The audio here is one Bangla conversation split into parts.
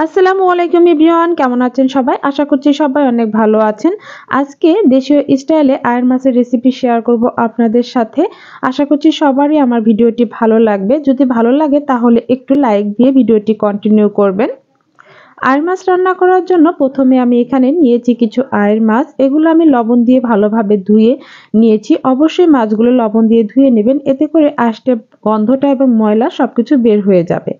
আসসালামু আলাইকুম এভরিওয়ান, কেমন আছেন সবাই? আশা করছি সবাই অনেক ভালো আছেন। আজকে দেশীয় স্টাইলে আয়ের মাছের রেসিপি শেয়ার করব আপনাদের সাথে। আশা করছি সবারই আমার ভিডিওটি ভালো লাগবে। যদি ভালো লাগে তাহলে একটু লাইক দিয়ে ভিডিওটি কন্টিনিউ করবেন। আয়ের মাছ রান্না করার জন্য প্রথমে আমি এখানে নিয়েছি কিছু আয়ের মাছ। এগুলো আমি লবণ দিয়ে ভালোভাবে ধুয়ে নিয়েছি। অবশ্যই মাছগুলো লবণ দিয়ে ধুয়ে নেবেন, এতে করে আষ্টে গন্ধটা এবং ময়লা সবকিছু বের হয়ে যাবে।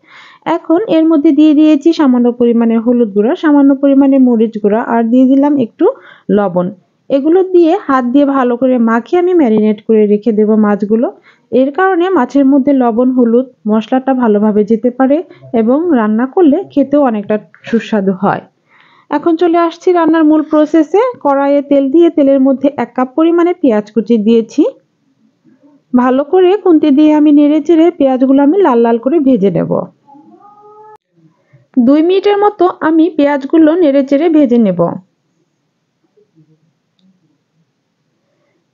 এখন এর মধ্যে দিয়ে দিয়েছি সামান্য পরিমাণে হলুদ গুঁড়া, সামান্য পরিমাণে মরিচ গুঁড়া আর দিয়ে দিলাম একটু লবণ। এগুলো দিয়ে হাত দিয়ে ভালো করে মাখিয়ে আমি ম্যারিনেট করে রেখে দেব মাছগুলো। এর কারণে মাছের মধ্যে লবণ হলুদ মশলাটা ভালোভাবে যেতে পারে এবং রান্না করলে খেতেও অনেকটা সুস্বাদু হয়। এখন চলে আসছি রান্নার মূল প্রসেসে। কড়াইয়ে তেল দিয়ে তেলের মধ্যে 1 কাপ পরিমাণে পেঁয়াজ কুচি দিয়েছি। ভালো করে খুন্তি দিয়ে আমি নেড়ে চেড়ে পেঁয়াজগুলো আমি লাল লাল করে ভেজে নেব। 2 মিনিটের মতো আমি পেঁয়াজগুলো নেড়ে চেড়ে ভেজে নেব।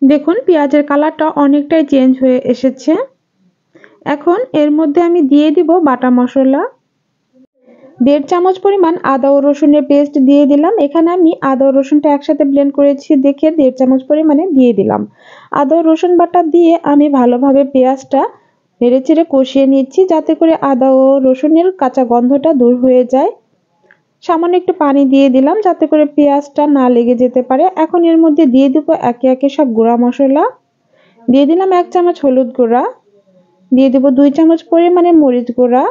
দেখুন পেঁয়াজের কালারটা অনেকটাই চেঞ্জ হয়ে এসেছে। এখন এর মধ্যে আমি দিয়ে দিব বাটা মশলা। 1.5 চামচ পরিমাণ আদা ও রসুনের পেস্ট দিয়ে দিলাম। এখানে আমি আদা ও রসুনটা একসাথে ব্লেন্ড করেছি দেখে 1.5 চামচ পরিমাণে দিয়ে দিলাম। আদা ও রসুন বাটা দিয়ে আমি ভালোভাবে পেঁয়াজটা নেড়েচেড়ে কষিয়ে নিচ্ছি, যাতে করে আদা ও রসুনের কাঁচা গন্ধটা দূর হয়ে যায়। সামান্য একটু পানি দিয়ে দিলাম যাতে করে পেঁয়াজটা না লেগে যেতে পারে। এখন এর মধ্যে দিয়ে দিব একে একে সব গুঁড়া মশলা। দিয়ে দিলাম 1 চামচ হলুদ গুঁড়া, দিয়ে দিব 2 চামচ পরিমাণে মরিচ গুঁড়া,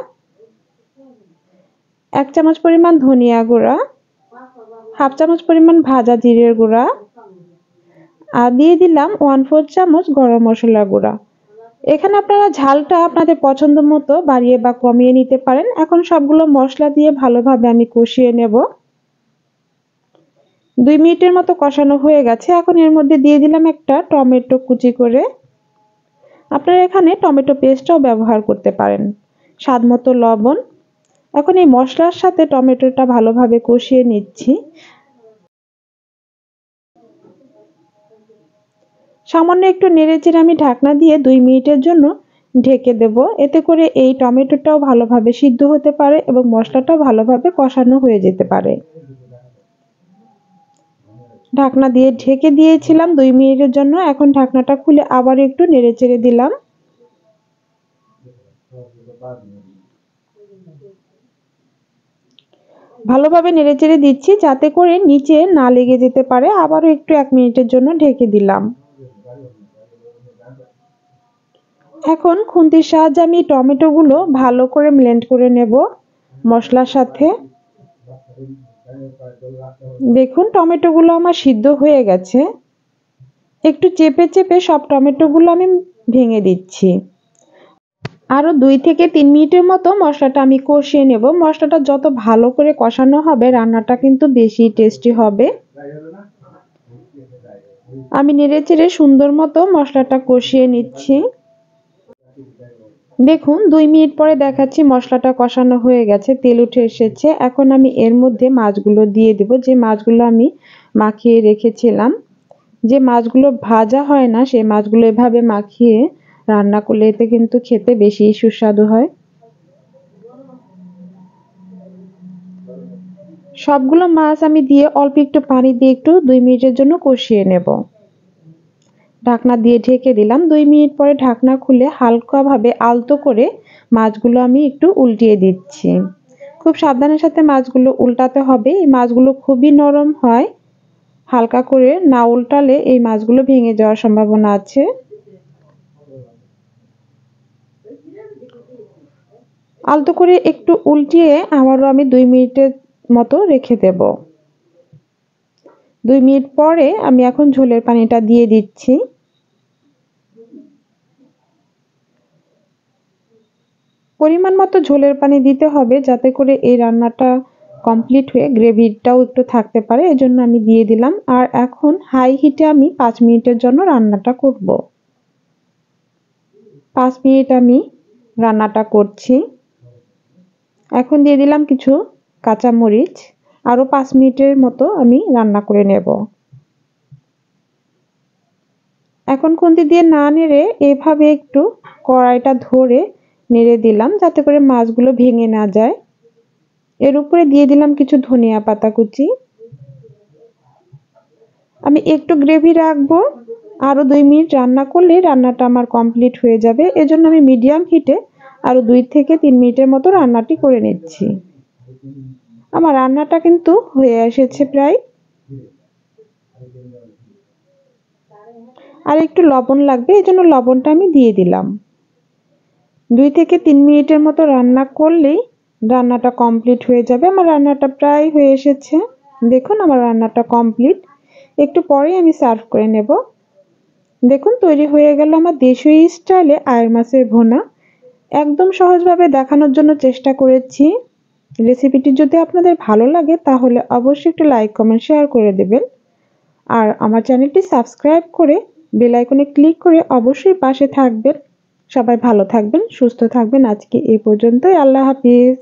1 চামচ পরিমাণ ধনিয়া গুঁড়া, হাফ চামচ পরিমাণ ভাজা জিরের গুঁড়া আর দিয়ে দিলাম 1/4 চামচ গরম মশলা গুঁড়া। এখানে আপনারা ঝালটা আপনাদের পছন্দ মতো বাড়িয়ে বা কমিয়ে নিতে পারেন। এখন সবগুলো মশলা দিয়ে ভালোভাবে আমি কষিয়ে নেব। 2 মিনিটের মতো কষানো হয়ে গেছে। এখন এর মধ্যে দিয়ে দিলাম একটা টমেটো কুচি করে। আপনারা এখানে টমেটো পেস্টটাও ব্যবহার করতে পারেন। স্বাদ মতো লবণ। এখন এই মশলার সাথে টমেটোটা ভালোভাবে কষিয়ে নিচ্ছি। সামান্য একটু নেড়েচেড়ে আমি ঢাকনা দিয়ে 2 মিনিটের জন্য ঢেকে দেব। এতে করে এই টমেটোটাও ভালোভাবে সিদ্ধ হতে পারে এবং মশলাটাও ভালোভাবে কষানো হয়ে যেতে পারে। ঢাকনা দিয়ে ঢেকে দিয়েছিলাম 2 মিনিটের জন্য। এখন ঢাকনাটা খুলে আবার একটু নেড়েচেড়ে দিলাম। ভালোভাবে নেড়েচেড়ে দিচ্ছি যাতে করে নিচে না লেগে যেতে পারে। আবারও একটু 1 মিনিটের জন্য ঢেকে দিলাম। এখন খুন্তির সাহায্যে আমি টমেটোগুলো ভালো করে ব্লেন্ড করে নেব মশলার সাথে। দেখুন টমেটোগুলো আমার সিদ্ধ হয়ে গেছে। একটু চেপে চেপে সব টমেটোগুলো আমি ভেঙে দিচ্ছি। আরও 2 থেকে 3 মিনিটের মতো মশলাটা আমি কষিয়ে নেব। মশলাটা যত ভালো করে কষানো হবে রান্নাটা কিন্তু বেশি টেস্টি হবে। আমি নেড়েচেড়ে সুন্দর মতো মশলাটা কষিয়ে নিচ্ছি। দেখুন 2 মিনিট পরে দেখাচ্ছি মশলাটা কষানো হয়ে গেছে, তেল উঠে এসেছে। এখন আমি এর মধ্যে মাছগুলো দিয়ে দেব, যে মাছগুলো আমি মাখিয়ে রেখেছিলাম। যে মাছগুলো ভাজা হয় না সেই মাছগুলো এভাবে মাখিয়ে রান্না করলে এতে কিন্তু খেতে বেশি সুস্বাদু হয়। সবগুলো মাছ আমি দিয়ে অল্প একটু পানি দিয়ে একটু 2 মিনিটের জন্য কষিয়ে নেব। ঢাকনা দিয়ে ঢেকে দিলাম। 2 মিনিট পরে ঢাকনা খুলে হালকাভাবে আলতো করে মাছগুলো আমি একটু উল্টিয়ে দিচ্ছি। খুব সাবধানের সাথে মাছগুলো উল্টাতে হবে। এই মাছগুলো খুবই নরম হয়। হালকা করে না উল্টালে এই মাছগুলো ভেঙে যাওয়ার সম্ভাবনা আছে। আলতো করে একটু উল্টিয়ে আবারও আমি 2 মিনিটের মতো রেখে দেব। 2 মিনিট পরে আমি এখন ঝোলের পানিটা দিয়ে দিচ্ছি। পরিমাণ মতো ঝোলের পানি দিতে হবে যাতে করে এই রান্নাটা কমপ্লিট হয়ে গ্রেভিটাও একটু থাকতে পারে, এজন্য আমি দিয়ে দিলাম। আর এখন হাই হিটে আমি 5 মিনিটের জন্য রান্নাটা করব। 5 মিনিট আমি রান্নাটা করছি। এখন দিয়ে দিলাম কিছু কাঁচামরিচ। আরও 5 মিনিটের মতো আমি রান্না করে নেব। এখন খুন্তি দিয়ে না নেড়ে এভাবে একটু কড়াইটা ধরে নেড়ে দিলাম যাতে করে মাছগুলো ভেঙে না যায়। এর উপরে দিয়ে দিলাম কিছু ধনিয়া পাতা কুচি। আমি একটু গ্রেভি রাখবো, আরো 2 মিনিট রান্না করলে রান্নাটা আমার কমপ্লিট হয়ে যাবে। এজন্য আমি মিডিয়াম হিটে আরো 2 থেকে 3 মিনিটের মতো রান্নাটি করে নিচ্ছি। আমার রান্নাটা কিন্তু হয়ে এসেছে প্রায়। আর একটু লবণ লাগবে, এজন্য লবণটা আমি দিয়ে দিলাম। 2 থেকে 3 মিনিটের মতো রান্না করলেই রান্নাটা কমপ্লিট হয়ে যাবে। আমার রান্নাটা প্রায় হয়ে এসেছে। দেখুন আমার রান্নাটা কমপ্লিট। একটু পরেই আমি সার্ভ করে নেব। দেখুন তৈরি হয়ে গেল আমার দেশীয় স্টাইলে আয়ের মাছের ভুনা। একদম সহজভাবে দেখানোর জন্য চেষ্টা করেছি। রেসিপিটি যদি আপনাদের ভালো লাগে তাহলে অবশ্যই একটু লাইক কমেন্ট শেয়ার করে দেবেন। আর আমার চ্যানেলটি সাবস্ক্রাইব করে বেল আইকনে ক্লিক করে অবশ্যই পাশে থাকবেন। সবাই ভালো থাকবেন, সুস্থ থাকবেন। আজকে এই পর্যন্তই। আল্লাহ হাফিজ।